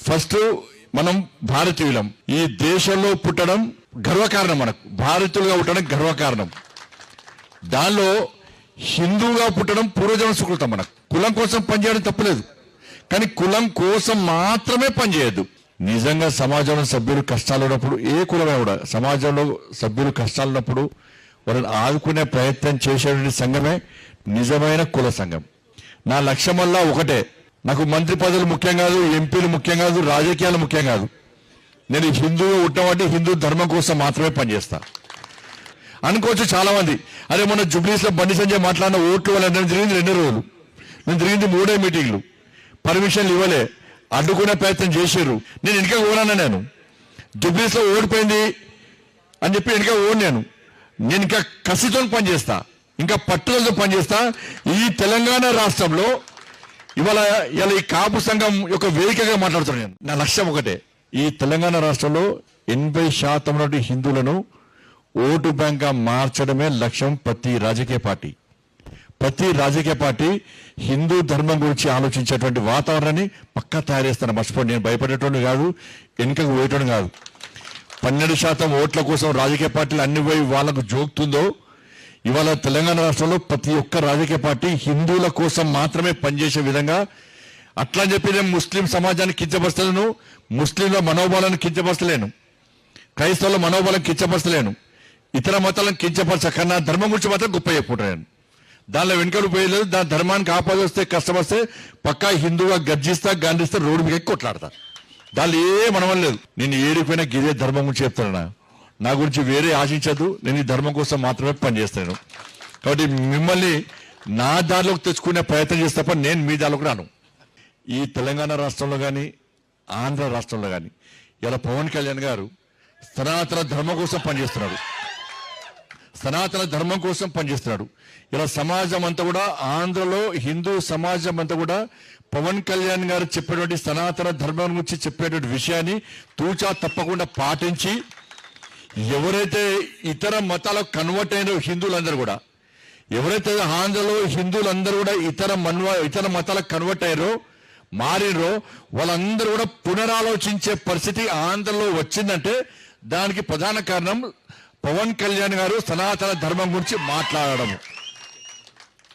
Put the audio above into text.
First మనం భారతీయులం. ఈ దేశంలో పుట్టడం గర్వకారణం, మనకు భారతీయులుగా పుట్టడం గర్వకారణం. దానిలో హిందువుగా పుట్టడం పూర్వజన్మ సుకృతం. మనకు కులం కోసం పనిచేయడం తప్పలేదు, కానీ కులం కోసం మాత్రమే పనిచేయద్దు. నిజంగా సమాజంలో సభ్యులు కష్టాలు ఉన్నప్పుడు, ఏ కులమైనా కూడా సమాజంలో సభ్యులు కష్టాలు ఉన్నప్పుడు వాళ్ళని ఆదుకునే ప్రయత్నం చేసేటువంటి సంఘమే నిజమైన కుల సంఘం. నా లక్ష్యం వల్ల ఒకటే, నాకు మంత్రి పదవులు ముఖ్యం కాదు, ఎంపీలు ముఖ్యం కాదు, రాజకీయాలు ముఖ్యం కాదు. నేను హిందువుగా ఉండమంటే హిందూ ధర్మం కోసం మాత్రమే పనిచేస్తా. అనుకోవచ్చు చాలా మంది, అరే మొన్న జుబ్లీస్లో బండి సంజయ్ మాట్లాడిన ఓట్లు వల్ల జరిగింది 2 రోజులు, నేను జరిగింది 3 మీటింగ్లు, పర్మిషన్లు ఇవ్వలే, అడ్డుకునే ప్రయత్నం చేశారు. నేను వెనుక ఓనాను, నేను జుబ్లీస్లో ఓడిపోయింది అని చెప్పి వెనుక ఓడినాను. నేను ఇంకా కసితో పనిచేస్తా, ఇంకా పట్టుదలతో పనిచేస్తా. ఈ తెలంగాణ రాష్ట్రంలో ఇవాళ ఈ కాపు సంఘం యొక్క వేదికగా మాట్లాడుతున్నాను. నా లక్ష్యం ఒకటే, ఈ తెలంగాణ రాష్ట్రంలో 80% హిందువులను ఓటు బ్యాంక్గా మార్చడమే లక్ష్యం. ప్రతి రాజకీయ పార్టీ హిందూ ధర్మం గురించి ఆలోచించేటువంటి వాతావరణాన్ని పక్కా తయారు చేస్తాను. మర్చిపోండి, నేను భయపడేటోడు కాదు, వెనుకకు పోయేటోడు కాదు. 12% ఓట్ల కోసం రాజకీయ పార్టీలు అన్ని పోయి వాళ్ళకు జోక్తుందో, ఇవాళ తెలంగాణ రాష్ట్రంలో ప్రతి ఒక్క రాజకీయ పార్టీ హిందువుల కోసం మాత్రమే పనిచేసే విధంగా. అట్లా అని చెప్పి నేను ముస్లిం సమాజాన్ని కించపరచలేను, ముస్లింల మనోబలాన్ని కించపరచలేను, క్రైస్తవుల మనోబలం కించపరచలేను, ఇతర మతాలను కించపరచకన్నా ధర్మం గురించి మాత్రం గొప్ప చెప్పుకుంటాను. దానిలో వెనుకలు పోయలేదు. దాని ధర్మానికి ఆపద వస్తే, కష్టం వస్తే పక్కా హిందువుగా గర్జిస్తా, గాంధిస్తా, రోడ్డు మీద కొట్లాడతా. దానిలో మనవం లేదు. నేను ఏడిపోయినా గిదే ధర్మం గురించి చెప్తాను. నా గురించి వేరే ఆశించదు, నేను ఈ ధర్మం కోసం మాత్రమే పనిచేస్తాను. కాబట్టి మిమ్మల్ని నా దారిలోకి తెచ్చుకునే ప్రయత్నం చేస్తే తప్ప నేను మీ దారిలోకి రాను. ఈ తెలంగాణ రాష్ట్రంలో కానీ ఆంధ్ర రాష్ట్రంలో కానీ ఇలా పవన్ కళ్యాణ్ గారు సనాతన ధర్మం కోసం పనిచేస్తున్నాడు. ఇలా సమాజం అంతా కూడా, ఆంధ్రలో హిందూ సమాజం అంతా కూడా పవన్ కళ్యాణ్ గారు చెప్పేటువంటి సనాతన ధర్మం గురించి చెప్పేటువంటి విషయాన్ని తూచా తప్పకుండా పాటించి, ఎవరైతే ఇతర మతాలకు కన్వర్ట్ అయిన హిందువులందరూ కూడా, ఎవరైతే ఆంధ్రలో హిందువులందరూ కూడా ఇతర మతాలకు కన్వర్ట్ అయ్యారో, మారినరో, వాళ్ళందరూ కూడా పునరాలోచించే పరిస్థితి ఆంధ్రలో వచ్చిందంటే దానికి ప్రధాన కారణం పవన్ కళ్యాణ్ గారు సనాతన ధర్మం గురించి మాట్లాడడం.